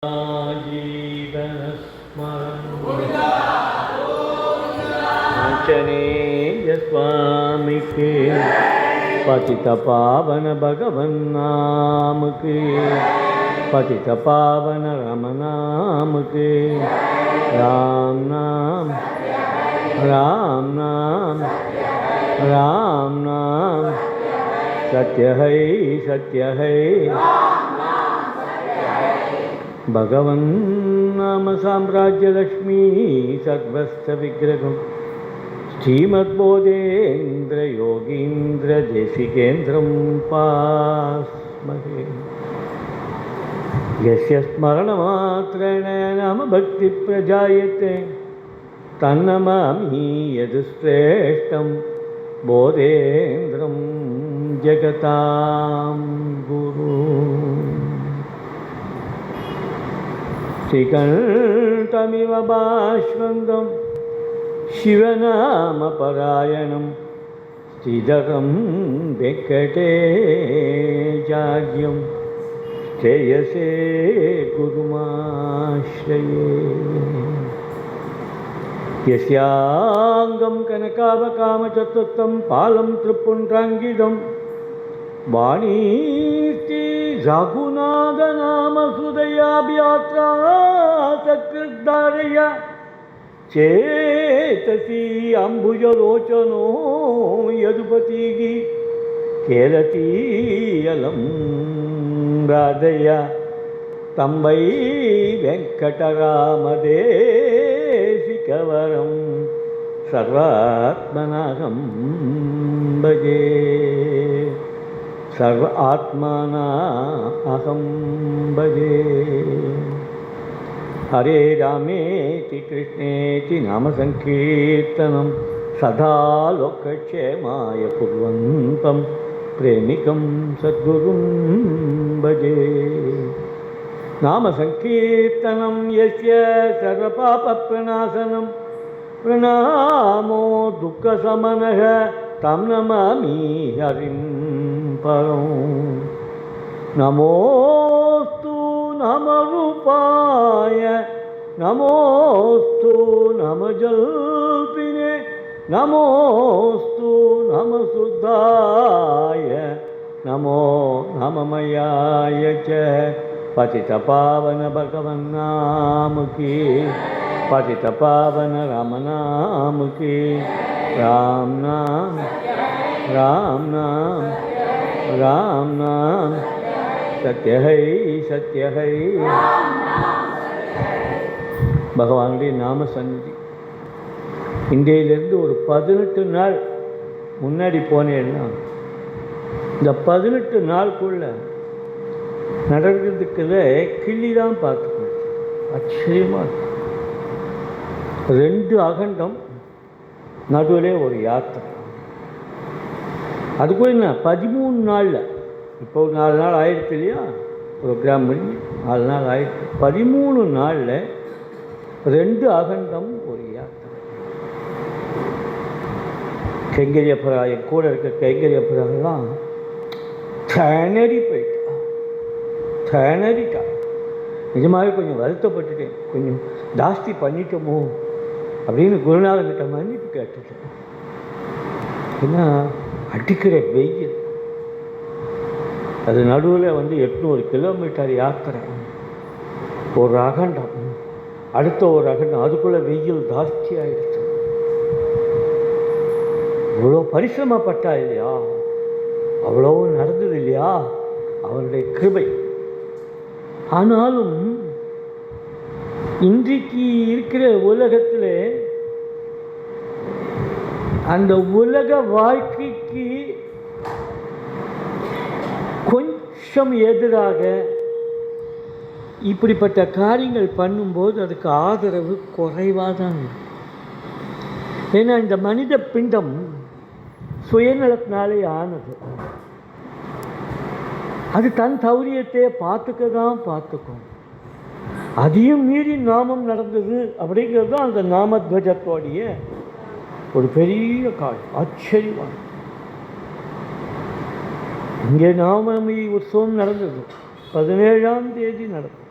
आंजनेय स्वामी के पतित पावन भगवन नाम के पतित पावन राम नाम के राम नाम राम नाम राम नाम सत्य है भगवन् नाम साम्राज्य लक्ष्मी सर्वस्य विग्रहम् श्रीमद्बोधेन्द्र योगीन्द्र देशिकेन्द्रं पास्महे यस्य स्मरणमात्रेण नाम भक्ति प्रजायते तन्नमामि यदुश्रेष्ठं बोधेन्द्रं जगतां गुरुम् श्रीकण्ठमिव बाष्पन्दं शिवनामपरायणं श्रीधरं वेङ्कटेशार्यं श्रेयसे गुरुमाश्रये यस्याङ्गं कनकावकामचतुर्थं पालं त्रिपुण्ड्राङ्गिदं वाणीति रघुनाथनामसुदयाभ्यात्रासकृद्धारय चेतसी अम्बुजलोचनो यदुपतिः केलतीयलं राधय तं वै वेङ्कटरामदेशिकवरं सर्वात्मनाहं भजे सर्व आत्माना अहं भजे हरे रामेति कृष्णेति नाम संकीर्तनं सदा लोकक्षेमाय कुर्वन्तं प्रेमिकं सद्गुरुं भजे नाम संकीर्तनं यस्य सर्वपापप्रणाशनं प्रणामो दुःखशमनः तं नमामि हरिं परं नमोस्तु नमरूपाय नमोस्तु नमजल्पिने नमोस्तु नमशुद्धाय नमो नममयाय च पतितपावन भगवन्नाम की पतितपावन राम नाम की राम नाम राम नाम राम नाम सत्य है பகவானுடைய நாம சந்நிதி இன்றையிலிருந்து ஒரு 18 நாள் முன்னாடி போனேன்னா இந்த 18 நாளுக்குள்ள நடக்கிறதுக்குள்ள கிள்ளி தான் பார்த்துக்கணும். ஆச்சரியமாக இருக்கும். 2 அகண்டம் நடுவில் ஒரு யாத்திரை. அதுக்குள்ள என்ன 13 நாளில் இப்போ ஒரு 4 நாள் ஆயிடுச்சு இல்லையா, ப்ரோக்ராம் பண்ணி 4 நாள் ஆயிடுச்சு. 13 நாளில் 2 அகண்டம் ஒரு யாத்திரை. கைங்கரியப்பராயம் கூட இருக்க கைங்கரியப்பராயெல்லாம் திணறிட்டா. நிஜமாகவே கொஞ்சம் வருத்தப்பட்டுட்டேன், கொஞ்சம் ஜாஸ்தி பண்ணிட்டோமோ அப்படின்னு குருநாதர்கிட்ட மன்னிப்பு கேட்டுட்டேன். ஏன்னா அடிக்கிற வெயில், அது நடுவில் 800 கிலோமீட்டர் யாத்திரை, ஒரு அகண்டம், அடுத்த ஒரு அகண்டம், அதுக்குள்ளே வெயில் ஜாஸ்தி ஆகிடுச்சு. இவ்வளோ பரிசிரமப்பட்டா இல்லையா, அவ்வளோ நடந்தது இல்லையா, அவருடைய கிருபை. ஆனாலும் இன்றைக்கு இருக்கிற உலகத்தில் அந்த உலக வாழ்க்கைக்கு கொஞ்சம் எதிராக இப்படிப்பட்ட காரியங்கள் பண்ணும்போது அதுக்கு ஆதரவு குறைவாக தான் இருக்கும். ஏன்னா இந்த மனித பிண்டம் சுயநலத்தினாலே ஆனது. அது தன் சௌரியத்தை பார்த்துக்கும். அதையும் மீறி நாமம் நடந்தது அப்படிங்கிறது தான் அந்த நாமத்வஜத்தோடைய ஒரு பெரிய காரியம், ஆச்சரியமான. இங்கே நாமி உற்சவம் நடந்தது, 17ஆம் தேதி நடந்தது.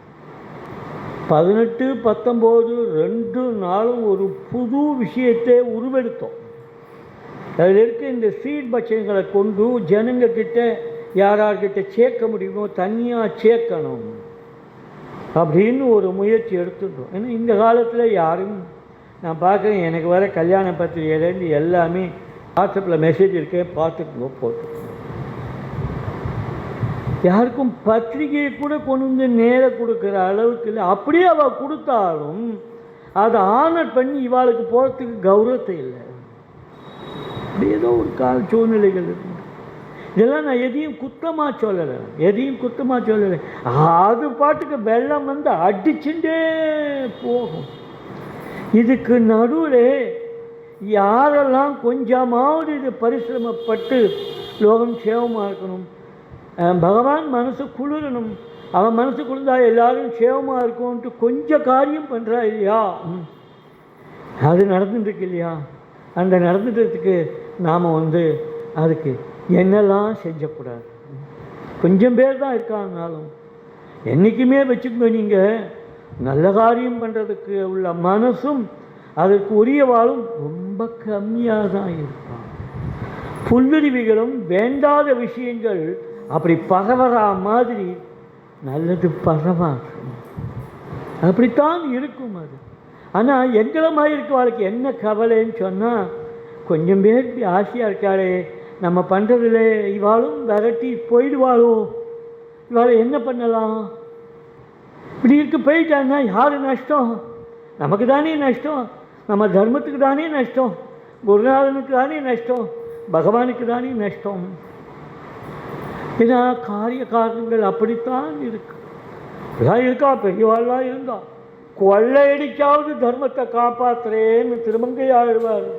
18, 19 2 நாளும் ஒரு புது விஷயத்தை உருவெடுத்தோம். அதில் இருக்க இந்த சீட் பட்சங்களை கொண்டு ஜனங்கக்கிட்ட யார்கிட்ட சேர்க்க முடியுமோ தனியாக சேர்க்கணும் அப்படின்னு ஒரு முயற்சி எடுத்துட்டோம். ஏன்னா இந்த காலத்தில் யாரும் நான் பார்க்குறேன், எனக்கு வர கல்யாண பத்திரிகையிலேருந்து எல்லாமே வாட்ஸ்அப்பில் மெசேஜ் இருக்கேன், பார்த்துக்கோ போட்டு. யாருக்கும் பத்திரிகையை கூட கொண்டு வந்து நேராக கொடுக்குற அளவுக்கு இல்லை. அப்படியே அவள் கொடுத்தாலும் அதை ஆனர் பண்ணி இவாளுக்கு போகிறதுக்கு கௌரவத்தை இல்லை. அப்படி ஏதோ ஒரு சூழ்நிலைகள் இருக்கு. இதெல்லாம் நான் எதையும் குத்தமாக சொல்லலை, அது பாட்டுக்கு வெள்ளம் வந்து அடிச்சுட்டே போகும். இதுக்கு நடுவில் யாரெல்லாம் கொஞ்சமாவது இது பரிசிரமப்பட்டு லோகம் சேவமாக இருக்கணும், பகவான் மனசு குளிரணும், அவன் மனசு குளிர்ந்தா எல்லாரும் சேவமாக இருக்கும்ன்ட்டு கொஞ்சம் காரியம் பண்ணுறா இல்லையா, அது நடந்துட்டுருக்கு இல்லையா. அந்த நடந்துட்டதுக்கு நாம் அதுக்கு என்னெல்லாம் செஞ்சக்கூடாது. கொஞ்சம் பேர் தான் இருக்காங்கனாலும் என்றைக்குமே வச்சுக்கோங்க, நீங்கள் நல்ல காரியம் பண்ணுறதுக்கு உள்ள மனசும் அதற்கு உரியவாளும் ரொம்ப கம்மியாக தான் இருப்பான். புல்லுருவிகளும் வேண்டாத விஷயங்கள் அப்படி பரவறா மாதிரி நல்லது பரவாது, அப்படித்தான் இருக்கும் அது. ஆனால் எங்களை மாதிரி இருக்கவாளுக்கு என்ன கவலைன்னு சொன்னால், கொஞ்சம் பேர் ஆசையாக இருக்காளே, நம்ம பண்ணுறதில்ல, இவாளும் விரட்டி போயிடுவாளோ, இவாளை என்ன பண்ணலாம், இப்படி இருக்கு போயிட்டான்னா யார் நஷ்டம்? நமக்கு தானே நஷ்டம், நம்ம தர்மத்துக்கு தானே நஷ்டம், குருநாதனுக்கு தானே நஷ்டம், பகவானுக்கு தானே நஷ்டம். ஏன்னா காரிய காரணங்கள் அப்படித்தான் இருக்கு. இதான் இருக்கா, பெரியவாள்லாம் இருந்தா கொள்ளையடிக்காவது தர்மத்தை காப்பாற்றுறேன்னு திருமங்கையாழ்வார்,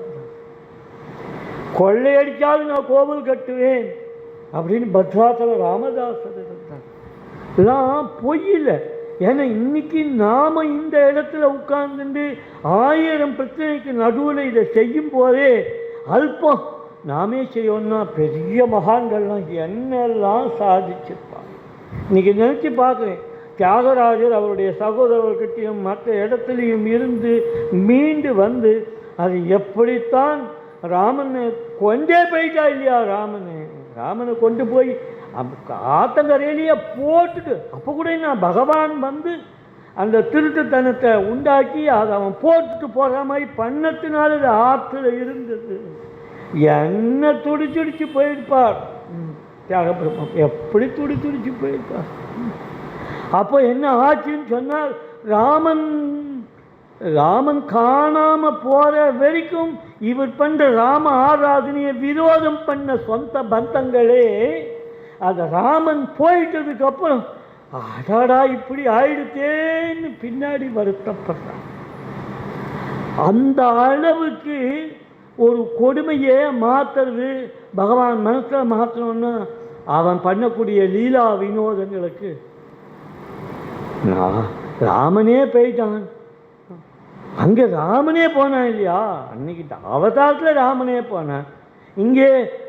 கொள்ளையடிக்காவது நான் கோவில் கட்டுவேன் அப்படின்னு பத்ராசல ராமதாசர் இருந்தார். இதெல்லாம் பொய்யில்லை. ஏன்னா இன்னைக்கு நாம் இந்த இடத்துல உட்கார்ந்துட்டு 1000 பிரச்சனைக்கு நடுவில் இதை செய்யும் போதே அல்பம் நாமே செய்யணும்னா பெரிய மகான்கள்லாம் என்னெல்லாம் சாதிச்சிருப்பாங்க. இன்றைக்கி நினச்சி பார்க்குறேன், தியாகராஜர் அவருடைய சகோதரர்கிட்டையும் மற்ற இடத்துலையும் இருந்து மீண்டு வந்து அது எப்படித்தான் ராமனை கொண்டே போயிட்டா இல்லையா, ராமனை கொண்டு போய் ஆத்தங்கரையிலேயே போட்டுட்டு, அப்போ கூட நான் பகவான் வந்து அந்த திருட்டுத்தனத்தை உண்டாக்கி அதை அவன் போட்டுட்டு போகிற மாதிரி பண்ணத்தினால அது ஆற்றுல இருந்தது. என்ன துடிச்சுடிச்சு போயிருப்பார் தியாகபிரம்மம், எப்படி துடிச்சு போயிருப்பார். அப்போ என்ன ஆச்சுன்னு சொன்னால், ராமன் காணாம போற வரைக்கும் இவர் பண்ற ராம ஆராதனையை விரோதம் பண்ண சொந்த பந்தங்களே அது ராமன் போயிட்டதுக்கு அப்புறம் அடாடா இப்படி ஆயிடுத்தேன்னு பின்னாடி வருத்தப்படுறான். அந்த அளவுக்கு ஒரு கொடுமையை மாற்றுறது பகவான் மனசில் மாற்றணும்னா அவன் பண்ணக்கூடிய லீலா வினோதங்களுக்கு ராமனே போயிட்டான். அங்கே ராமனே போனான் இல்லையா, அன்னைக்கு அவதாரத்தில் ராமனே போனான். இங்கே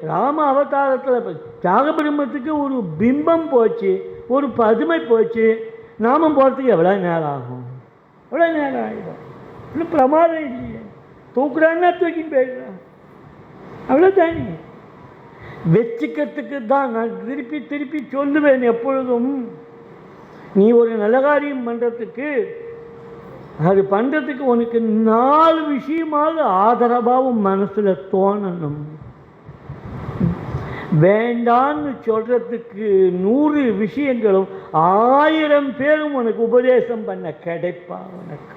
ராம அவதாரத்தில் தியாகபிரம்மத்துக்கு ஒரு பிம்பம் போச்சு, ஒரு பதுமை போச்சு. நாமம் போகிறதுக்கு எவ்வளோ நேரம் ஆகும்? எவ்வளோ நேரம் ஆகிடும்? இன்னும் பிரமாதம் இல்லையே, தூக்குறான்னா தூக்கின்னு போயிடுறான், அவ்வளோதானே. வச்சுக்கிறதுக்கு தான் நான் திருப்பி சொல்லுவேன் எப்பொழுதும், நீ ஒரு நல்ல காரியம் பண்ணுறதுக்கு அது பண்ணுறதுக்கு உனக்கு 4 விஷயமாவது ஆதரவாகவும் மனசில் தோணணும். வேண்டான்னு சொல்கிறதுக்கு 100 விஷயங்களும் 1000 பேரும் உனக்கு உபதேசம் பண்ண கிடைப்பா உனக்கு.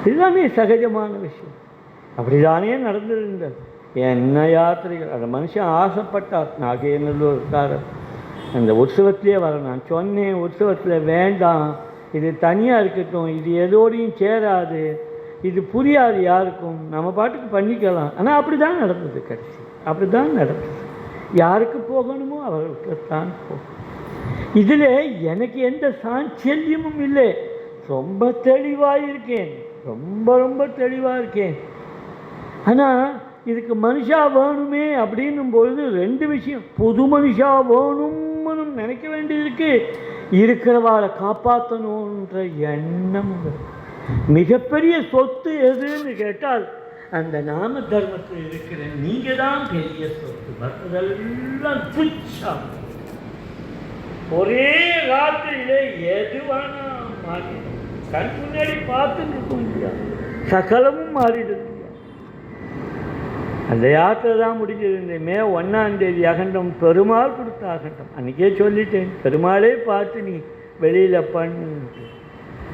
இதுதானே சகஜமான விஷயம். அப்படிதானே நடந்திருந்தது. என்ன யாத்திரைகள், அந்த மனுஷன் ஆசைப்பட்டார். நாகேநல்லூர்காரர் அந்த உற்சவத்திலே வர நான் சொன்னேன், உற்சவத்தில் வேண்டாம், இது தனியாக இருக்கட்டும், இது எதோடையும் சேராது, இது புரியாது யாருக்கும், நம்ம பாட்டுக்கு பண்ணிக்கலாம். ஆனால் அப்படி தான் நடந்தது, கடைசி அப்படி தான் நடந்தது. யாருக்கு போகணுமோ அவர்களுக்குத்தான் போகும். இதில் எனக்கு எந்த சாஞ்சல்யமும் இல்லை. ரொம்ப தெளிவாக இருக்கேன், ரொம்ப தெளிவாக இருக்கேன். ஆனால் இதுக்கு மனுஷா வேணுமே அப்படின்னும் பொழுது 2 விஷயம். புது மனுஷா வேணும்னு நினைக்க வேண்டியதுக்கு இருக்கிறவாளை காப்பாற்றணுன்ற எண்ணம் உங்களுக்கு. மிகப்பெரிய சொத்து எதுன்னு கேட்டால் அந்த நாம தர்மத்தில் இருக்கிற நீங்கள் தான் பெரிய சொத்து. மற்றதெல்லாம் துச்சம். ஒரே ராத்திரியிலே எதுவானா மாறி கண் முன்னாடி பார்த்துட்டு இருக்க முடியாது, சகலமும் மாறிடுது. அந்த யாத்திரை தான் முடிஞ்சது. இந்த மே 1ஆம் தேதி அகண்டம் பெருமாள் கொடுத்த அகண்டம். அன்றைக்கே சொல்லிட்டேன், பெருமாளே பார்த்து நீ வெளியில் பண்ணு.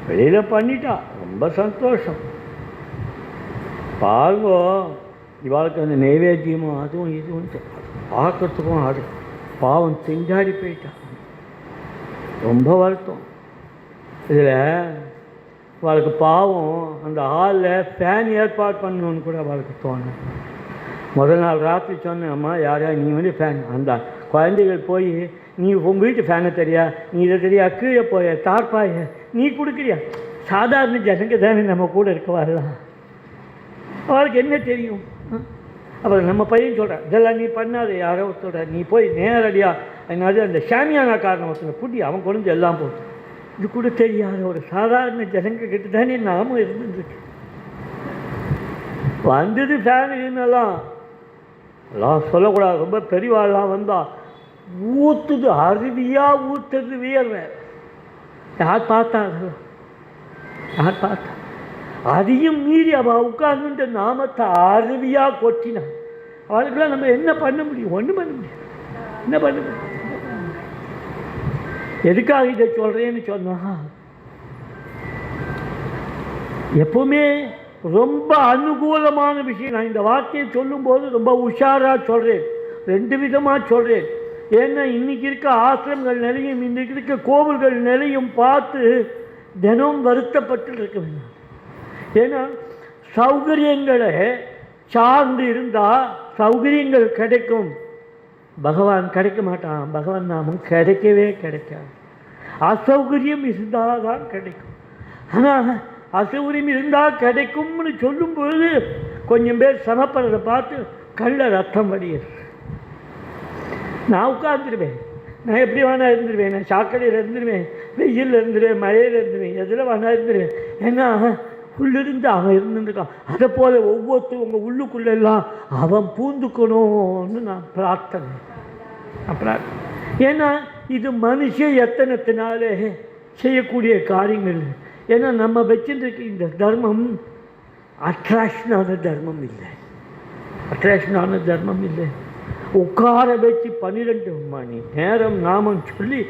வெளியில் பண்ணிட்டா ரொம்ப சந்தோஷம். பாருங்கோ, இவாளுக்கு அந்த நைவேத்தியமும் அதுவும் இதுவும் பார்க்கறதுக்கும் அது பாவம் திண்டாடி போயிட்டான். ரொம்ப வருத்தம். இதில் அவளுக்கு பாவம் அந்த ஹாலில் ஃபேன் ஏற்பாடு பண்ணணுன்னு கூட அவளுக்கு தோணும். முதல் நாள் ராத்திரி சொன்னேன், அம்மா யாரையா நீ வந்து ஃபேன், அந்த குழந்தைகள் போய் நீ உங்கள் வீட்டு ஃபேனை தெரியா, நீ இதை தெரியா, கீழே போய தார்ப்பாய நீ கொடுக்குறியா? சாதாரண ஜனங்க தானே நம்ம கூட இருக்க வரலாம், அவளுக்கு என்ன தெரியும்? அப்புறம் நம்ம பையன் சொல்கிறேன், இதெல்லாம் நீ பண்ணாத, யாரோ ஒருத்தோட நீ போய் நேரடியாக என்னது அந்த ஷாமியானா காரணம் ஒருத்தனை கூட்டி அவன் கொண்டு எல்லாம் போட்டு. இது கூட தெரியாத ஒரு சாதாரண ஜனங்க கிட்ட தானே நாமும் இருந்துருக்கு. வந்தது ஃபேனுன்னெல்லாம் எல்லாம் சொல்லக்கூடாது. ரொம்ப பெரியவாள்லாம் வந்தால் ஊற்றுது, அருவியாக ஊற்றுறது வியர்வை. யார் பார்த்தாங்க? யார் பார்த்தா? அதையும் மீறி அவள் உட்கார்ந்துட்டு நாமத்தை அருவியாக கொட்டினான். அவளுக்கெல்லாம் நம்ம என்ன பண்ண முடியும்? ஒன்றும் பண்ண முடியும். என்ன பண்ண முடியும்? எதுக்காக இதை சொல்கிறேன்னு சொன்னால், எப்பவுமே ரொம்ப அனுகூலமான விஷயம். நான் இந்த வார்த்தையை சொல்லும்போது ரொம்ப உஷாராக சொல்கிறேன், 2 விதமாக சொல்கிறேன். ஏன்னா இன்றைக்கி இருக்க ஆசிரமங்கள் நிலையும் இன்றைக்கி இருக்க கோவில்கள் நிலையும் பார்த்து தினம் வருத்தப்பட்டு இருக்க வேண்டாம். ஏன்னா சௌகரியங்களை சார்ந்து இருந்தால் சௌகரியங்கள் கிடைக்கும், பகவான் கிடைக்க மாட்டான். பகவான் நாமம் கிடைக்கவே கிடைக்காது. அசௌகரியம் இருந்தால் தான் கிடைக்கும். ஆனால் அசௌகரியம் இருந்தால் கிடைக்கும்னு சொல்லும்பொழுது கொஞ்சம் பேர் சமப்படுறதை பார்த்து கண்ணில் ரத்தம் வடியுது. நான் உட்காந்துருவேன், நான் எப்படி வேணா இருந்துருவேன், நான் சாக்கடையில் இருந்துருவேன், வெயிலில் இருந்துருவேன், மழையில் இருந்துருவேன், எதில் வேணா இருந்துருவேன். ஏன்னா உள்ளிருந்து அவன் இருந்துருக்கான். அதை போல் ஒவ்வொருத்தரும் உங்கள் உள்ளுக்குள்ளெல்லாம் அவன் பூந்துக்கணும்னு நான் பிரார்த்தனை. ஏன்னா இது மனுஷன் எத்தனத்தினாலே செய்யக்கூடிய காரியங்கள். ஏன்னா நம்ம வச்சுருக்க இந்த தர்மம் அட்ராக்ஷனான தர்மம் இல்லை, அட்ராக்ஷனான தர்மம் இல்லை. உட்கார வச்சு 12 மணி நேரம் நாமம் சொல்லி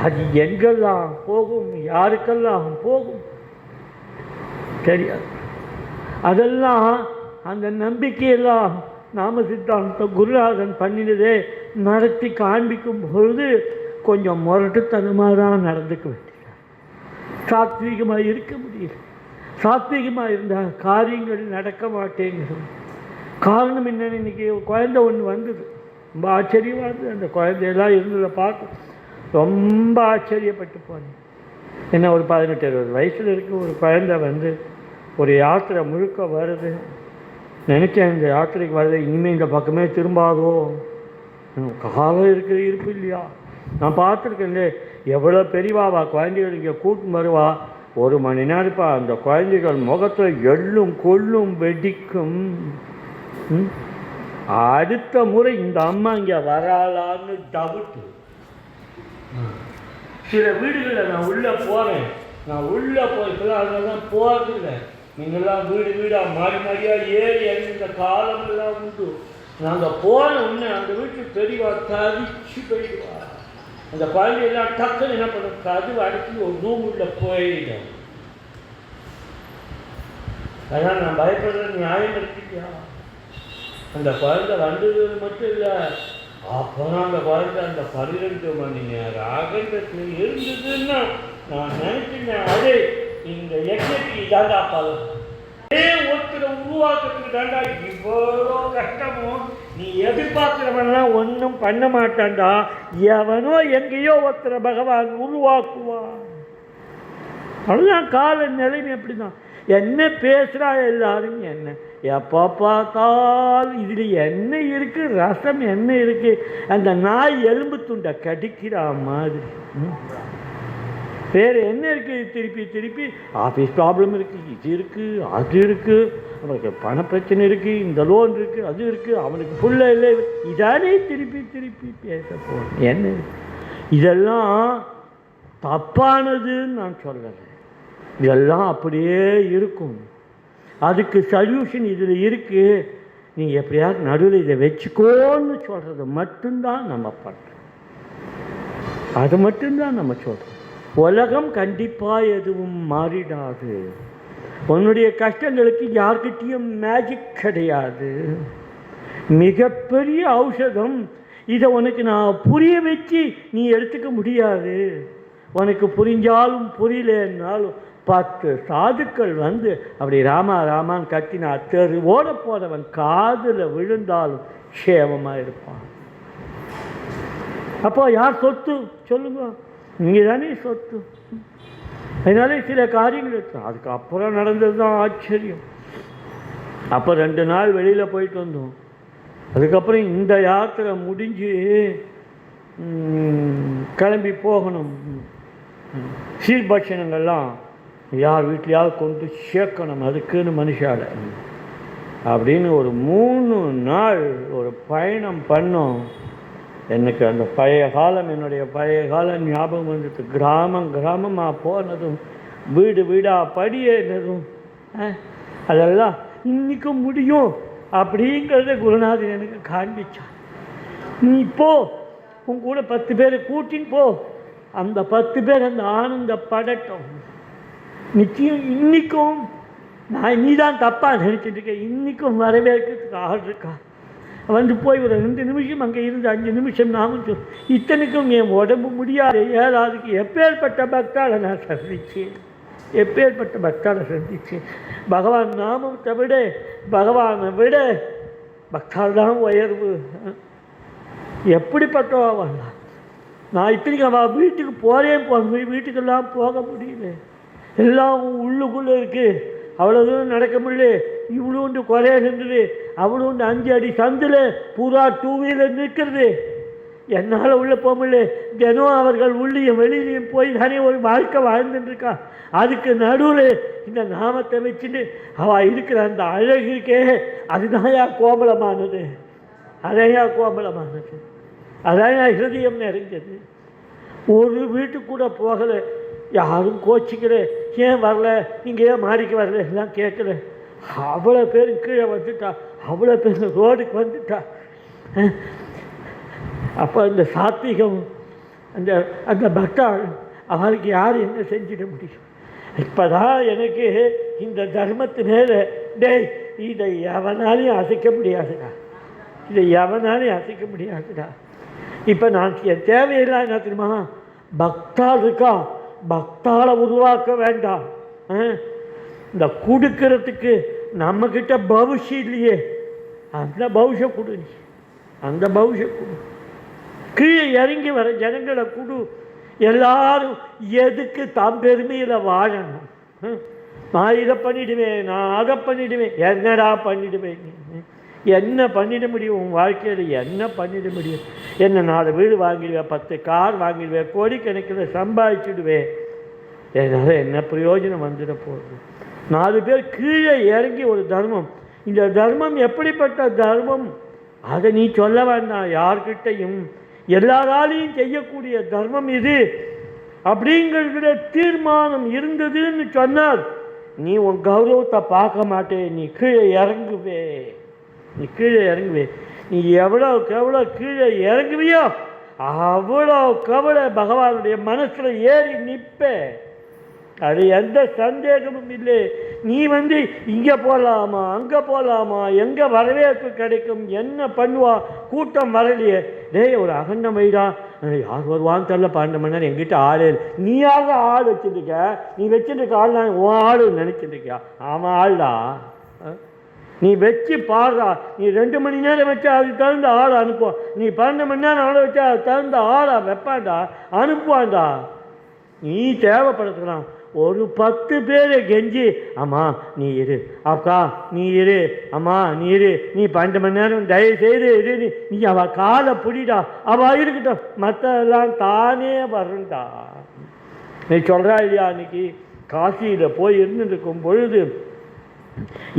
அது எங்கெல்லாம் போகும், யாருக்கெல்லாம் போகும் தெரியாது. அதெல்லாம் அந்த நம்பிக்கையெல்லாம் நாம சித்தாந்த குருநாதன் பண்ணினதே நடத்தி காண்பிக்கும் பொழுது கொஞ்சம் முரட்டுத்தனமாக தான் நடந்துக்க வேண்டியது. சாத்வீகமாக இருக்க முடியல. சாத்வீகமாக இருந்தால் காரியங்கள் நடக்க மாட்டேங்கிறது. காரணம் என்னென்னு இன்றைக்கி குழந்தை ஒன்று வந்தது, ரொம்ப ஆச்சரியமாக இருந்தது. அந்த குழந்தையெல்லாம் இருந்ததை பார்க்க ரொம்ப ஆச்சரியப்பட்டு போனேன். என்ன ஒரு 18-20 வயசில் இருக்க ஒரு குழந்தை வந்து ஒரு யாத்திரை முழுக்க வருது. நினச்சேன் இந்த யாத்திரைக்கு வருது, இனிமேல் இந்த பக்கமே திரும்பாதோ, காலம் இருக்கிற இருப்பு இல்லையா? நான் பார்த்துருக்கேன் எவ்வளோ பெரியவாவா குழந்தைகள் இங்கே கூட்டு வருவா. 1 மணி நேரப்பா அந்த குழந்தைகள் முகத்தில் எள்ளும் கொள்ளும் வெடிக்கும். அடுத்த முறை இந்த அம்மா இங்கே வராளான்னு டவுட்டு. சில வீடுகளில் நான் உள்ளே போகிறேன், நான் உள்ளே போய்க்கலாம், அதெல்லாம் போகிறதில்லை. நீங்கள்லாம் வீடு வீடாக மாறி மாறியாக ஏறி இந்த காலமெல்லாம் உண்டு. நாங்கள் போன உடனே அந்த வீட்டுக்கு பெரியவா தவிச்சு போயிடுவா. அந்த குழந்தையெல்லாம் டக்குன்னு என்ன பண்ணும், கதவு அடைச்சி ஒரு ரூம் உள்ள போயிடும். அதான் நான் பயப்படுற நியாயம் இருக்கியா? அந்த குழந்தை வந்தது மட்டும் இல்லை, அப்புறம் அந்த குழந்தை அந்த 12 மணி நேரம் அகண்டத்தில் இருந்ததுன்னா நான் நினைச்சினேன், அதே இந்த யஜ்ஞத்துக்கு தாண்டா பலம். ஒருத்தரை உருவாக்குறதுக்கு தாண்டா இவ்வளோ கஷ்டமும். நீ எதிர்பார்க்கிறவன்லாம் ஒன்றும் பண்ண மாட்டான்டா. எவனோ எங்கேயோ ஒருத்தரை பகவான் உருவாக்குவான். அவ்வளோதான். கால நிலைமை எப்படி தான். என்ன பேசுகிறா எல்லாரும், என்ன எப்போ பார்த்தாலும் இதில் என்ன இருக்குது, ரசம் என்ன இருக்குது, அந்த நாய் எலும்பு துண்டை கடிக்கிற மாதிரி. வேறு என்ன இருக்குது? திருப்பி திருப்பி ஆஃபீஸ் ப்ராப்ளம் இருக்குது, இது இருக்குது, அது இருக்குது, அவனுக்கு பண பிரச்சனை இருக்குது, இந்த லோன் இருக்குது, அது இருக்குது, அவனுக்கு புள்ள இல்லை, இதானே திருப்பி திருப்பி பேச போகிறேன். என்ன இதெல்லாம் தப்பானதுன்னு நான் சொல்லலை, இதெல்லாம் அப்படியே இருக்கும். அதுக்கு சொல்யூஷன் இதில் இருக்குது. நீங்கள் எப்படியாவது நடுவில் இதை வச்சுக்கோன்னு சொல்கிறது மட்டும்தான் நம்ம பண்ணுறோம். அது மட்டும்தான் நம்ம சொல்கிறோம். உலகம் கண்டிப்பாக எதுவும் மாறிடாது. உன்னுடைய கஷ்டங்களுக்கு யார்கிட்டையும் மேஜிக் கிடையாது. மிகப்பெரிய ஔஷதம் இதை உனக்கு நான் புரிய வச்சு நீ எடுத்துக்க முடியாது. உனக்கு புரிஞ்சாலும் புரியலன்னாலும் 10 சாதுக்கள் வந்து அப்படி ராமா ராமான்னு கத்தினா தெருவோட போனவன் காதில் விழுந்தாலும் க்ஷேமமாக இருப்பான். அப்போ யார் சொத்து சொல்லுங்க? நீங்கள் தானே சொத்து. அதனால சில காரியங்கள் இருக்கு. அதுக்கப்புறம் நடந்தது தான் ஆச்சரியம். அப்போ 2 நாள் வெளியில் போயிட்டு வந்தோம். அதுக்கப்புறம் இந்த யாத்திரை முடிஞ்சு கிளம்பி போகணும். சீர்பட்சணங்கள்லாம் யார் வீட்லையாவது கொண்டு சேர்க்கணும், அதுக்குன்னு மனுஷால அப்படின்னு ஒரு 3 நாள் ஒரு பயணம் பண்ணோம். எனக்கு அந்த பழைய காலம், என்னுடைய பழைய காலம் ஞாபகம் வந்துட்டு, கிராமமாக போனதும் வீடு வீடாக படியேறதும் அதெல்லாம் இன்றைக்கும் முடியும் அப்படிங்கிறத குருநாதன் எனக்கு காண்பிச்சான். நீ போ, உன் கூட 10 பேரை கூட்டின்னு போ, அந்த 10 பேர் அந்த ஆனந்த படட்டும். நிச்சயம் இன்றைக்கும் நான் நீ தான் தப்பாக நினச்சிட்டு இருக்கேன். இன்றைக்கும் வரவேற்கிறதுக்கு ஆள் இருக்கா? வந்து போய் ஒரு 2 நிமிஷம் அங்கே இருந்து 5 நிமிஷம் நாமும் இத்தனைக்கும் என் உடம்பு முடியாது. ஏதாவதுக்கு எப்பேற்பட்ட பக்தாளை நான் சந்திச்சேன், எப்பேற்பட்ட பக்தாளை சந்திச்சேன். பகவான் நாமத்தை விட, பகவானை விட பக்தால் தான் உயர்வு. எப்படிப்பட்டவா வரலாம்? நான் இத்தனைக்கு அவள் வீட்டுக்கு போகிறேன், வீட்டுக்கெல்லாம் போக முடியல. எல்லாம் உள்ளுக்குள்ளே இருக்குது. அவ்வளோ தூரம் நடக்க முடியல. இவ்வளோண்டு குறைய நின்றுது, அவ்வளோண்டு 5 அடி சந்தில் பூரா 2 வீலர் நிற்கிறது. என்னால் உள்ளே போக முடியல. தினம் அவர்கள் உள்ளேயும் வெளியிலையும் போய் தானே ஒரு வாழ்க்கை வாழ்ந்துட்டுருக்கா. அதுக்கு நடுவில் இந்த நாமத்தை வச்சுட்டு அவள் இருக்கிற அந்த அழகு இருக்கே, அதுதான் கோமலமானது. அதையா கோமலமானது, அதான் ஹிருதயம் நிறைஞ்சது. ஒரு வீட்டுக்கு கூட போகலை. யாரும் கோச்சிக்கிற, ஏன் வரல, நீங்கள் ஏன் மாடிக்கு வரல எல்லாம் கேட்கல. அவ்வளோ பேர் கீழே வந்துட்டா, அவ்வளோ பேர் ரோடுக்கு வந்துட்டா. அப்போ அந்த சாத்விகம், அந்த அந்த பக்தாள், அவளுக்கு யார் என்ன செஞ்சிட முடியும்? இப்போ தான் எனக்கு இந்த தர்மத்து மேலே, டேய் இதை எவனாலையும் அசைக்க முடியாதுடா, இதை எவனாலையும் அசைக்க முடியாதுடா. இப்போ நான் என் தேவையெல்லாம் என்ன தெரியுமா? பக்தாள் இருக்கா, பக்தாளை உருவாக்க வேண்டாம். இந்த கொடுக்கறதுக்கு நம்மக்கிட்ட பவுஷி இல்லையே, அந்த பவுஷ கொடு, நீ அந்த பவுஷ கொடு. கீழே இறங்கி வர ஜனங்களை கொடு. எல்லாரும் எதுக்கு தம் பெருமையில் வாழணும்? நான் இதை பண்ணிடுவேன், நான் அதை பண்ணிடுவேன். என்னடா பண்ணிடுவேன்? என்ன பண்ணிட முடியும்? உன் வாழ்க்கையில் என்ன பண்ணிட முடியும்? என்ன 4 வீடு வாங்கிடுவேன், 10 கார் வாங்கிடுவேன், கோடிக்கணக்கில் சம்பாதிச்சுடுவேன். என்னால் என்ன பிரயோஜனம் வந்துட போகுது? 4 பேர் கீழே இறங்கி ஒரு தர்மம். இந்த தர்மம் எப்படிப்பட்ட தர்மம்? அதை நீ சொல்ல வேண்டாம் யார்கிட்டையும். எல்லாராலையும் செய்யக்கூடிய தர்மம் இது அப்படிங்கிற தீர்மானம் இருந்ததுன்னு சொன்னால் நீ உன் கௌரவத்தை பார்க்க மாட்டே. நீ கீழே இறங்குவே, நீ கீழே இறங்குவே. நீ எவ்வளோக்கு எவ்வளோ கீழே இறங்குவியோ அவ்வளோ கவலை பகவானுடைய மனசில் ஏறி நிற்பே. அது எந்த சந்தேகமும் இல்லை. நீ வந்து இங்கே போகலாமா, அங்கே போகலாமா, எங்கே வரவேற்பு கிடைக்கும், என்ன பண்ணுவா, கூட்டம் வரலையே, டேய் ஒரு அகண்டம் வைடா, யார் வருவான்னு தெரியல, 12 மணி நேரம் எங்கிட்ட ஆளே இல்லை. நீயாக ஆள் வச்சுருக்க, நீ வச்சுருக்க ஆள் நான் உன் ஆள் நினச்சிருக்கியா? ஆமாம் ஆள்டா. நீ வச்சு பாடுறா. நீ 2 மணி நேரம் வச்சா அதுக்கு தகுந்த ஆளை அனுப்புவான். நீ 12 மணி நேரம் ஆளை வச்சா அதுக்கு தகுந்த ஆளை வைப்பான்டா, அனுப்புவான்டா. நீ தேவைப்படுத்துகிறான். ஒரு 10 பேரை கெஞ்சி, அம்மா நீ இரு, அக்கா நீ இரு, அம்மா நீ இரு, நீ 12 மணி நேரம் தயவு செய்து இரு, நீ அவள் காலை பிடிடா, அவள் இருக்கட்டும், மற்றெல்லாம் தானே வருண்டா. நீ சொல்கிறா இல்லையா, அன்றைக்கி காசியில் போய் இருந்துருக்கும் பொழுது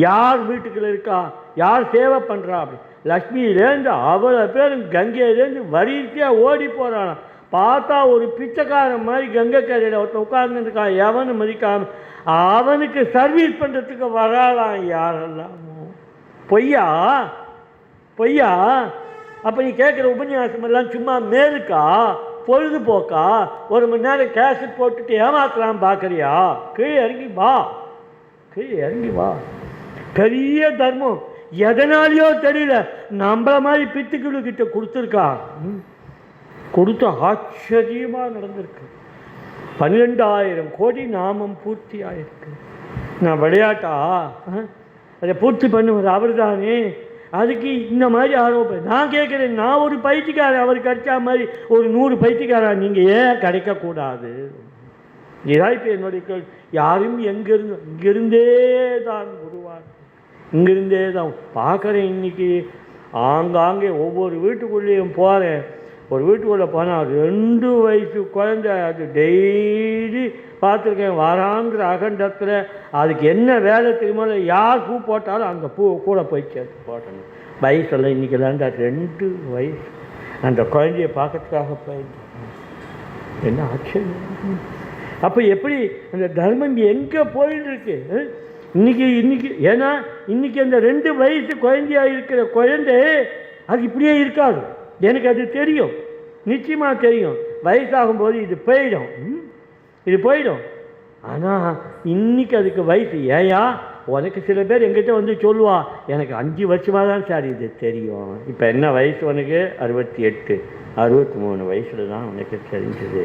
யார் வீட்டுக்குள்ள இருக்கா, யார் சேவை பண்ணுறா அப்படி, லக்ஷ்மியிலேருந்து அவ்வளோ பேரும் கங்கையிலேருந்து வரிசையாக ஓடி போகிறானா. பார்த்தா ஒரு பிச்சைக்காரன் மாதிரி கங்கை கரையில் ஒருத்தன் உட்கார்ந்துருக்கான், எவனு மதிக்காம அவனுக்கு சர்வீஸ் பண்ணுறதுக்கு வராலாம் யாரெல்லாமோ. பொய்யா பொய்யா? அப்போ நீ கேட்குற உபன்யாசமெல்லாம் சும்மா மேலுக்கா, பொழுதுபோக்கா, ஒரு மணி நேரம் கேசட் போட்டுட்டு ஏமாத்தலாம் பார்க்குறியா? கீழே இறங்கி வா, கீழே இறங்கி வா. பெரிய தர்மம் எதனாலேயோ தெரியல நம்மள மாதிரி பித்துக்கிட்ட கொடுத்துருக்கா. கொடுத்த ஆச்சரியமாக நடந்திருக்கு. 12,000 கோடி நாமம் பூர்த்தி ஆயிருக்கு. நான் விளையாட்டா அதை பூர்த்தி பண்ணுவது அவர் தானே, அதுக்கு இந்த மாதிரி ஆரோப்பம். நான் கேட்குறேன், நான் ஒரு பைத்தியக்காரன், அவர் கிடைச்சா மாதிரி ஒரு 100 பைத்தியக்காரன் நீங்கள் ஏன் கிடைக்கக்கூடாது? இதான் இப்போ என்னுடைய கேள்வி. யாரும் எங்கேருந்து, இங்கிருந்தே தான் குருவார், இங்கிருந்தே தான் பார்க்குறேன். இன்றைக்கி ஆங்காங்கே ஒவ்வொரு வீட்டுக்குள்ளேயும் போகிறேன். ஒரு வீட்டுக்குள்ளே போனால் 2 வயசு குழந்தை, அது டெய்லி பார்த்துருக்கேன். வாராங்கிற அகண்டத்தில் அதுக்கு என்ன வேலை தெரியுமோ, யார் பூ போட்டாலும் அந்த பூ கூட போய் சேர்த்து போட்டணும். வயசெல்லாம் இன்றைக்கெல்லாம் 2 வயசு அந்த குழந்தைய பார்க்கறதுக்காக போயிட்டு என்ன ஆச்சரியம். அப்போ எப்படி அந்த தர்மம் எங்கே போயிட்டுருக்கு இன்னைக்கு? ஏன்னா இன்றைக்கி அந்த 2 வயசு குழந்தையாக இருக்கிற குழந்தை அது இப்படியே இருக்காது. எனக்கு அது தெரியும், நிச்சயமாக தெரியும். வயசாகும்போது இது போயிடும். ஆனால் இன்றைக்கி அதுக்கு வயசு ஏயா? உனக்கு சில பேர் எங்கிட்ட வந்து சொல்லுவா, எனக்கு 5 வருஷமாக தான் சார் இது தெரியும். இப்போ என்ன வயசு உனக்கு? 68, 63 வயசில் தான் உனக்கு தெரிஞ்சது.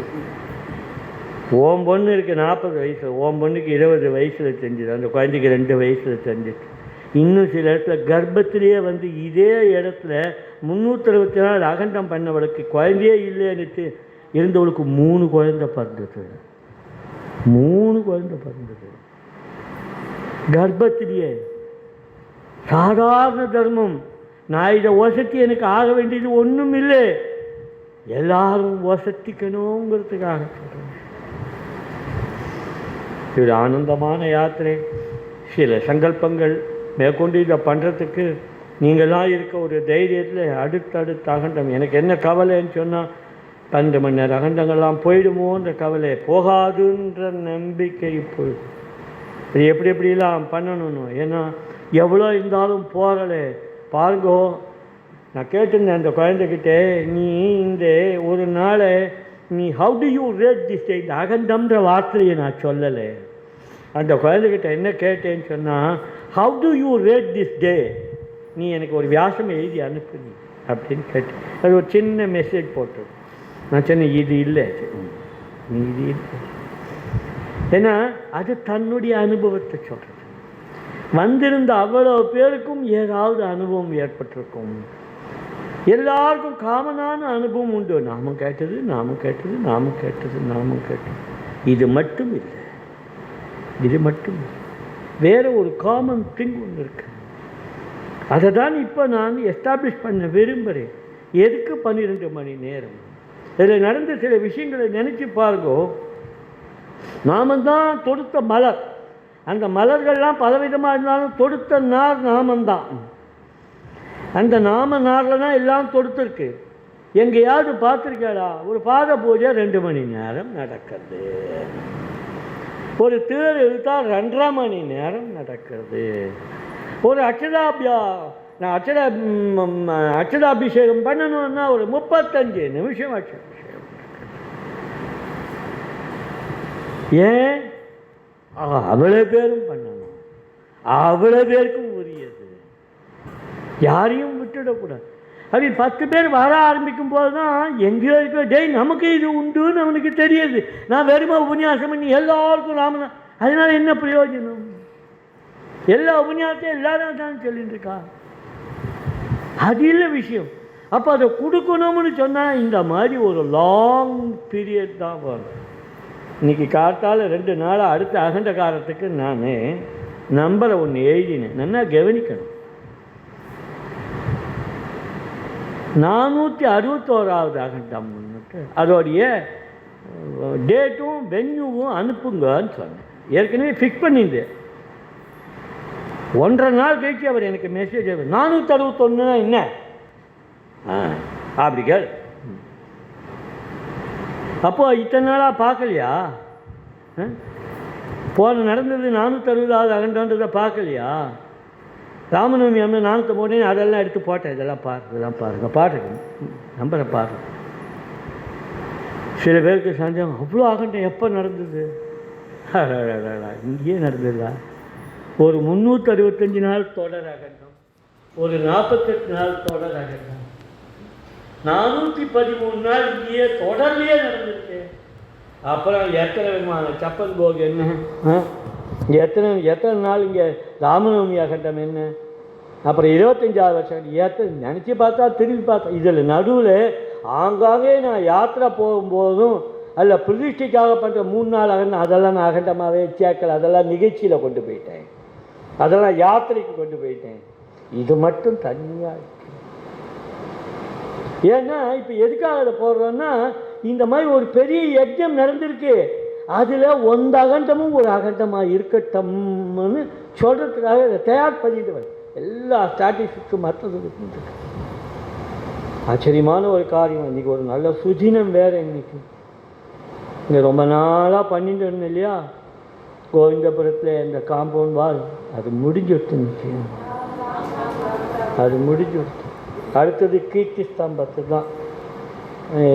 ஓம் பொண்ணு இருக்குது 40 வயசு, ஓம் பொண்ணுக்கு 20 வயசில் தெரிஞ்சுது, அந்த குழந்தைக்கு 2 வயசில் தெரிஞ்சிச்சு. இன்னும் சில இடத்துல கர்ப்பத்திலேயே வந்து இதே இடத்துல 364 அகண்டம் பண்ணவளுக்கு குழந்தையே இல்லைன்னுட்டு இருந்தவளுக்கு 3 குழந்தை பிறந்தது. 3 குழந்தை பிறந்தது கர்ப்பத்திலேயே. சாதாரண தர்மம். நான் இதை வசதி எனக்கு ஆக வேண்டியது ஒன்றும் இல்லை, எல்லாரும் வசதிக்கணுங்கிறதுக்காக சொல்கிறேன். இது ஆனந்தமான யாத்திரை. சில சங்கல்பங்கள் மேற்கொண்டு இதை பண்ணுறதுக்கு நீங்களாம் இருக்க ஒரு தைரியத்தில் அடுத்தடுத்த அகண்டம். எனக்கு என்ன கவலைன்னு சொன்னால் 12 மணி நேரம் அகண்டங்கள்லாம் போயிடுமோன்ற கவலை, போகாதுன்ற நம்பிக்கை போயிடும். அது எப்படிலாம் பண்ணணும்னு. ஏன்னா எவ்வளோ இருந்தாலும் போகலை பாருங்கோ. நான் கேட்டிருந்தேன் அந்த குழந்தைகிட்டே, நீ இந்த ஒரு நாளை நீ how to you rate this day, இந்த அகண்டம்ன்ற வார்த்தையை நான் சொல்லலை. அந்த குழந்தைகிட்ட என்ன கேட்டேன்னு சொன்னால், how to you rate this day, நீ எனக்கு ஒரு வியாசம் எழுதி அனுப்பு நீ அப்படின்னு கேட்டேன். அது ஒரு சின்ன மெசேஜ் போட்டது. நான் சொன்னேன் இது இல்லை, நீ இது இல்லை. ஏன்னா அது தன்னுடைய அனுபவத்தை சொல்கிறது. வந்திருந்த அவ்வளோ பேருக்கும் ஏதாவது அனுபவம் ஏற்பட்டிருக்கும். எல்லாருக்கும் காமனான அனுபவம் உண்டு. நாமும் கேட்டது. இது மட்டும் இல்லை, இது மட்டும் இல்லை. வேறு ஒரு காமன் திங் ஒன்று இருக்கு. அதை தான் இப்போ நான் எஸ்டாப்ளிஷ் பண்ண விரும்புகிறேன். எதுக்கு 12 மணி நேரம்? இதில் நடந்த சில விஷயங்களை நினச்சி பாருங்கோ. நாமந்தான் தொடுத்த மலர். அந்த மலர்கள்லாம் பலவிதமாக இருந்தாலும் தொடுத்த நார் நாமந்தான். அந்த நாம நாரில் தான் எல்லாம் தொடுத்துருக்கு. எங்கேயாவது பார்த்துருக்கேடா ஒரு பாத பூஜை 2 மணி நேரம் நடக்கிறது, ஒரு தேர் இழுத்தால் 2.5 மணி நேரம் நடக்கிறது, ஒரு அட்சதாபிஷேகம் பண்ணணும்னா ஒரு 35 நிமிஷம் அட்சதாபிஷேகம். ஏன்? அவ்வளோ பேரும் பண்ணணும், அவ்வளோ பேருக்கும் உரியது, யாரையும் விட்டுடக்கூடாது. அப்படி 10 பேர் வர ஆரம்பிக்கும் போது தான் எங்கேயோ இருக்க டேய் நமக்கு இது உண்டுன்னு அவனுக்கு தெரியுது. நான் வெறுமை உபன்யாசம் பண்ணி எல்லாருக்கும் ராமனா, அதனால என்ன பிரயோஜனம்? எல்லா உபன்யாசத்தையும் எல்லாரும் தான் சொல்லிட்டு இருக்கா. அது இல்லை விஷயம். அப்போ அதை கொடுக்கணும்னு சொன்னால் இந்த மாதிரி ஒரு லாங் பீரியட் தான் வரும். இன்றைக்கி காத்தால் 2 நாளாக அடுத்த அகண்ட காலத்துக்கு நான் நம்பரை ஒன்று எழுதினேன். நல்லா கவனிக்கணும். 461வது அகண்டம் அதோடைய டேட்டும் வென்யூவும் அனுப்புங்கன்னு சொன்னேன். ஏற்கனவே ஃபிக்ஸ் பண்ணியிருந்தேன். 1.5 நாள் கழிச்சு அவர் எனக்கு மெசேஜ் 461 என்ன அப்படி கேள். அப்போ இத்தனை நாளாக பார்க்கலையா? போன நடந்தது 460 அகண்டன்றதை பார்க்கலையா? ராமநவமி அம்மன் 403 அதெல்லாம் எடுத்து போட்டேன். இதெல்லாம் பாருங்கள் பாருங்க நம்பரை பாருங்க. சில பேருக்கு சந்தேகம், அவ்வளோ அகண்டம் எப்போ நடந்தது? இங்கேயே நடந்ததா? ஒரு 365 நாள் தொடர் அகண்டம், ஒரு 48 நாள் தொடர் அகண்டம், 413 நாள் இங்கேயே தொடர்லேயே நடந்திருக்கு. அப்புறம் எத்தனை விதமான சப்பல் போக் என்ன, எத்தனை நாள் இங்கே ராமநவமி அகண்டம் என்ன, அப்புறம் 25 வருஷம் நினச்சி பார்த்தா திரும்பி பார்த்தா இதில் நடுவில் ஆங்காங்கே நான் யாத்திரை போகும்போதும் அல்ல பிரதிஷ்டைக்காக பண்ணுற 3 நாள் அகண்டம் அதெல்லாம் நான் அகண்டமாகவே சேர்க்கல. அதெல்லாம் நிகழ்ச்சியில் கொண்டு போயிட்டேன், அதெல்லாம் யாத்திரைக்கு கொண்டு போயிட்டேன். இது மட்டும் தனியாக இருக்கு. ஏன்னா இப்போ எதுக்காக அதை போடுறோன்னா, இந்த மாதிரி ஒரு பெரிய யஜ்ஞம் நடந்திருக்கு, அதில் ஒந்த அகண்டமும் ஒரு அகண்டமாக இருக்கட்டும்னு சொல்கிறதுக்காக இதை தயார் பண்ணிட்டு வர எல்லா ஸ்டாட்டிஸ்டிக்ஸும் மற்றது ஆச்சரியமான ஒரு காரியம். இன்றைக்கி ஒரு நல்ல சுதினம் வேறு. இன்றைக்கி இங்கே ரொம்ப நாளாக பண்ணிட்டு இருந்தேன் இல்லையா, கோவிந்தபுரத்தில் இந்த காம்பவுண்ட் வால் அது முடிஞ்சுடுத்து. நிச்சயம் அது முடிஞ்சுடுத்து. அடுத்தது கீர்த்தி ஸ்தம்பத்து தான்.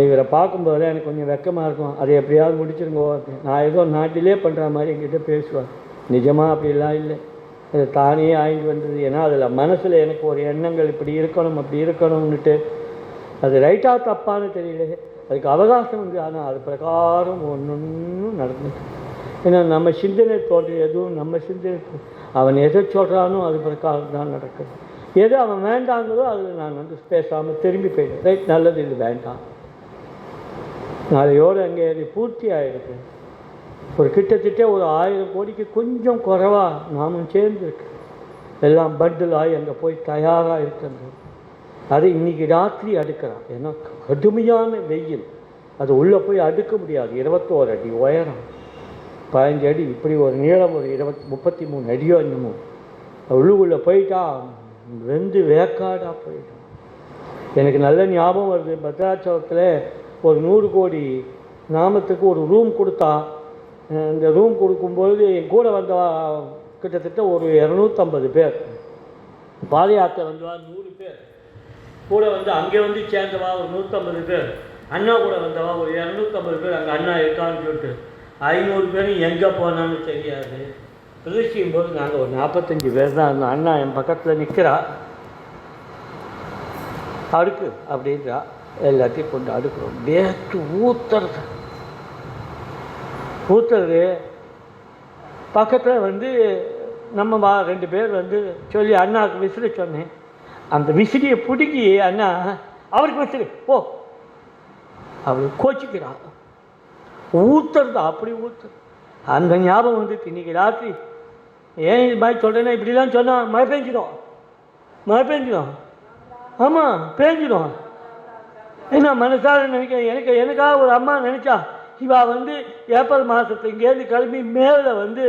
இவரை பார்க்கும்போது எனக்கு கொஞ்சம் வெக்கமாக இருக்கும். அதை எப்படியாவது முடிச்சிருங்கோ. நான் ஏதோ நாட்டிலே பண்ணுற மாதிரி என்கிட்ட பேசுவார். நிஜமாக அப்படிலாம் இல்லை, அது தானே ஆயிட்டு வந்தது. ஏன்னா அதில் மனசில் எனக்கு ஒரு எண்ணங்கள் இப்படி இருக்கணும் அப்படி இருக்கணும்னுட்டு, அது ரைட்டாக தப்பான்னு தெரியல. அதுக்கு அவகாசம் உண்டு, ஆனால் அது பிரகாரம் ஒன்றும் நடந்துச்சு. ஏன்னா நம்ம சிந்தனை தோன்று எதுவும் நம்ம சிந்தனை அவன் எதை சொல்கிறானோ அது பிரகாரம் தான் நடக்குது. எது அவன் வேண்டாங்களோ அதில் நான் பேசாமல் திரும்பி போயிட்டேன். ரைட், நல்லது, இது வேண்டாம். நாளையோடு அங்கே அது பூர்த்தி ஆகிருக்கு. ஒரு கிட்டத்தட்ட ஒரு 1000 கோடிக்கு கொஞ்சம் குறைவாக நாமும் சேர்ந்துருக்கு. எல்லாம் பண்டில் ஆகி அங்கே போய் தயாராக இருக்கிறது. அது இன்றைக்கி ராத்திரி அடுக்கிறான். ஏன்னா கடுமையான வெயில், அது உள்ளே போய் அடுக்க முடியாது. 21 அடி உயரம், 15 அடி, இப்படி ஒரு நீளம் ஒரு 33 அடியோ என்னமோ. உள்ளுக்குள்ளே போயிட்டா வெந்து வேக்காடாக போயிட்டோம். எனக்கு நல்ல ஞாபகம் வருது, பத்ராச்சலத்தில் ஒரு 100 கோடி நாமத்துக்கு ஒரு ரூம் கொடுத்தா. இந்த ரூம் கொடுக்கும்பொழுது என் கூட வந்த கிட்டத்தட்ட ஒரு 250 பேர். பாத யாத்திரை வந்தவா 100 பேர், கூட வந்து அங்கே வந்து சேர்ந்தவா ஒரு 150 பேர், அண்ணா கூட வந்தவா ஒரு 250 பேர். அங்கே அண்ணா இருக்கான்னு சொல்லிட்டு 500 பேரும் எங்கே போனான்னு தெரியாது. பிரதிஷ்டிக்கும் போது நாங்கள் ஒரு 45 பேர் தான் இருந்தோம். அண்ணா என் பக்கத்தில் நிற்கிறா, அடுக்கு அப்படின்றா. எல்லாத்தையும் கொண்டு அடுக்கிறோம். வேட்டு ஊத்துறது பக்கத்தில் வந்து நம்ம 2 பேர் வந்து சொல்லி அண்ணாவுக்கு விசிறி சொன்னேன். அந்த விசிறியை பிடிக்கி அண்ணா அவருக்கு விசிறி ஓ அவர் கோச்சிக்கிறான். ஊத்துறது அப்படி ஊத்துறது. அந்த ஞாபகம் வந்து இன்றைக்கி ராத்திரி ஏன் இது மாதிரி சொல்கிறேன்னா, இப்படிலாம் சொன்னால் மழை பெஞ்சிடும். ஆமாம் பெஞ்சிடும். ஏன்னா மனசார நினைக்கிறேன், எனக்காக ஒரு அம்மா நினச்சா, இவா வந்து ஏப்ரல் மாதத்துல இங்கேருந்து கிளம்பி மேலே வந்து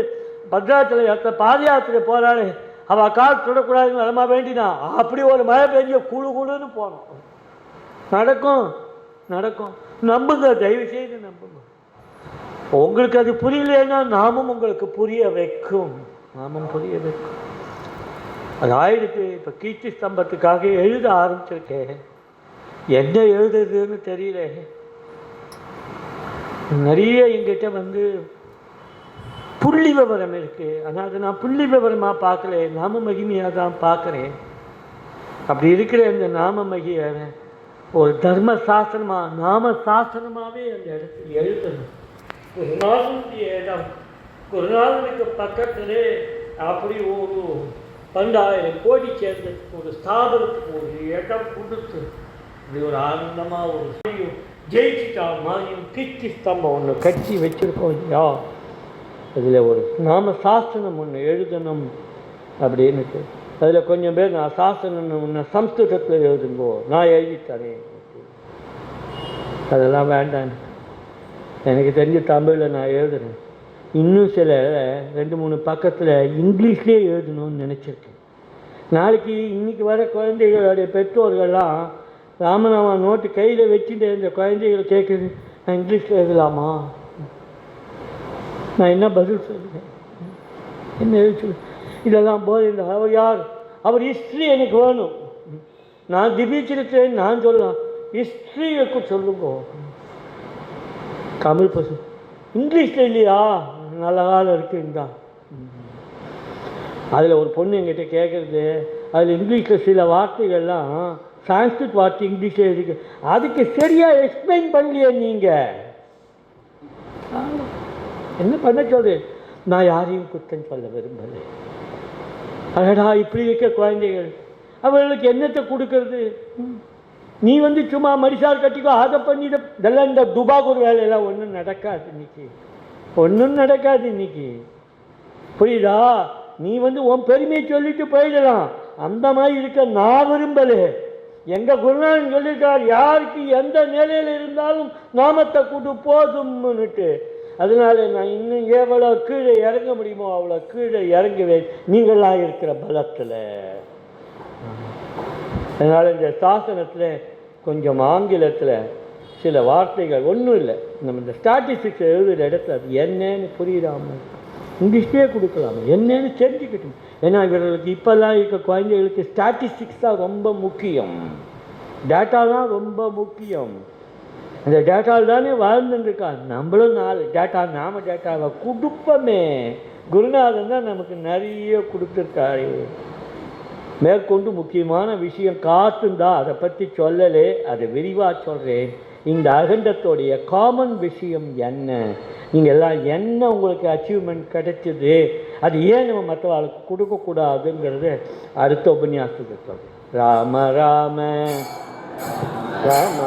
பத்ராச்சல பாத யாத்திரை போகிறாள், அவள் கால் தொடக்கூடாதுன்னு வரமா வேண்டினா. அப்படி ஒரு மழை பெஞ்ச குழுன்னு போனோம். நடக்கும். நம்புங்க, தயவு செய்து நம்புங்க. உங்களுக்கு அது புரியலன்னா நாமும் உங்களுக்கு புரிய வைக்கும். அது ஆயிடுத்து. இப்போ கீர்த்தி ஸ்தம்பத்துக்காக எழுத ஆரம்பிச்சிருக்கேன். என்ன எழுதுறதுன்னு தெரியல. நிறைய எங்கிட்ட வந்து புள்ளி விவரம் இருக்குது, ஆனால் அது நான் புள்ளி விவரமாக பார்க்கல, நாம மகிமையாக தான் பார்க்குறேன். அப்படி இருக்கிற இந்த நாம மகியை ஒரு தர்ம சாஸ்திரமாக நாம சாஸ்திரமாகவே அந்த இடத்துல எழுதணும். குருநாதனுடைய இடம், குருநாதனுக்கு பக்கத்திலே அப்படி ஒரு 12,000 கோடி சேர்ந்ததுக்கு ஒரு ஸ்தாபனத்துக்கு ஒரு இடம் கொடுத்து இப்படி ஒரு ஆனந்தமாக ஒரு ஜெயிச்சிட்டா மாதிரியும் கீர்த்தி ஸ்தம்பம் ஒன்று கட்சி வச்சுருக்கோம் இல்லையா. அதில் ஒரு நாம சாஸ்திரம் ஒன்று எழுதணும் அப்படின்னுட்டு அதில் கொஞ்சம் பேர் நான் சாஸ்திரம் ஒன்று சம்ஸ்கிருதத்தில் எழுதுங்கோ, நான் எழுதித்தரேன். அதெல்லாம் வேண்டாம். எனக்கு தெரிஞ்ச தமிழில் நான் எழுதுறேன். இன்னும் சில 2-3 பக்கத்தில் இங்கிலீஷ்லேயே எழுதணும்னு நினச்சிருக்கேன். நாளைக்கு இன்றைக்கி வர குழந்தைகளுடைய பெற்றோர்கள்லாம் ராமநாமா நோட்டு கையில் வச்சுட்டு இந்த குழந்தைகள் கேட்குது, நான் இங்கிலீஷில் எழுதலாமா? நான் என்ன பதில் சொல்லுவேன்? என்ன எழுதி இதெல்லாம் போது. அவர் யார்? அவர் ஹிஸ்ட்ரி எனக்கு வேணும். நான் திபீச்சிருக்கேன் நான் சொல்லலாம், ஹிஸ்ட்ரி வைக்க சொல்லுங்க. தமிழ் பசு இங்கிலீஷில் இல்லையா? நல்ல காலம் இருக்குங்கா. அதில் ஒரு பொண்ணு என்கிட்ட கேட்குறது, அதில் இங்கிலீஷில் சில வார்த்தைகள்லாம் சான்ஸ்கிரிட் வார்த்தை இங்கிலீஷில் இருக்கு, அதுக்கு சரியாக எக்ஸ்பிளைன் பண்ணலையே நீங்கள். என்ன பண்ண சொல்கிறேன்? நான் யாரையும் குற்றம் சொல்ல விரும்பலை. அடடா இப்படி இருக்க குழந்தைகள், அவர்களுக்கு என்னத்தை கொடுக்கறது? நீ சும்மா மரிசார் கட்டிக்கோ, அதை பண்ணி இதெல்லாம் இந்த துபாகூர் வேலையெல்லாம் ஒன்றும் நடக்காது இன்னைக்கு, ஒன்றும் நடக்காது இன்னைக்கு. புரியுதா? நீ உன் பெருமையை சொல்லிட்டு போயிடலாம். அந்த மாதிரி இருக்க நான் விரும்பலை. எங்கள் குருநாதன் சொல்லியிருக்கார், யாருக்கு எந்த நிலையில் இருந்தாலும் நாமத்தை கூட்டு போதும்னுட்டு. அதனால நான் இன்னும் எவ்வளோ கீழே இறங்க முடியுமோ அவ்வளோ கீழே இறங்குவேன் நீங்களாக இருக்கிற பலத்தில். அதனால் இந்த சாசனத்தில் கொஞ்சம் ஆங்கிலத்தில் சில வார்த்தைகள் ஒன்றும் இல்லை, நம்ம இந்த ஸ்டாட்டிஸ்டிக்ஸ் எழுதுகிற இடத்துல அது என்னன்னு புரியாமல் இங்கிலீஷ்லேயே கொடுக்கலாமா, என்னன்னு தெரிஞ்சுக்கிட்டோம். ஏன்னா இவர்களுக்கு இப்போல்லாம் இருக்க குழந்தைகளுக்கு ஸ்டாட்டிஸ்டிக்ஸ் தான் ரொம்ப முக்கியம், டேட்டா தான் ரொம்ப முக்கியம். அந்த டேட்டாவில் தானே வாழ்ந்துருக்கா. நம்மளும் 4 டேட்டா, நாம டேட்டாவை கொடுப்போமே. குருநாதன் தான் நமக்கு நிறைய கொடுத்துருக்காரு. மேற்கொண்டு முக்கியமான விஷயம் காத்துந்தா, அதை பற்றி சொல்லலே, அதை விரிவாக சொல்கிறேன். இந்த அகண்டத்தோடைய காமன் விஷயம் என்ன, நீங்கள் எல்லாம் என்ன உங்களுக்கு அச்சீவ்மெண்ட் கிடைச்சிது, அது ஏன் நம்ம மற்றவர்களுக்கு கொடுக்கக்கூடாதுங்கிறது அடுத்த உபன்யாசத்துக்கு சொல்கிறேன். ராம ராம ராம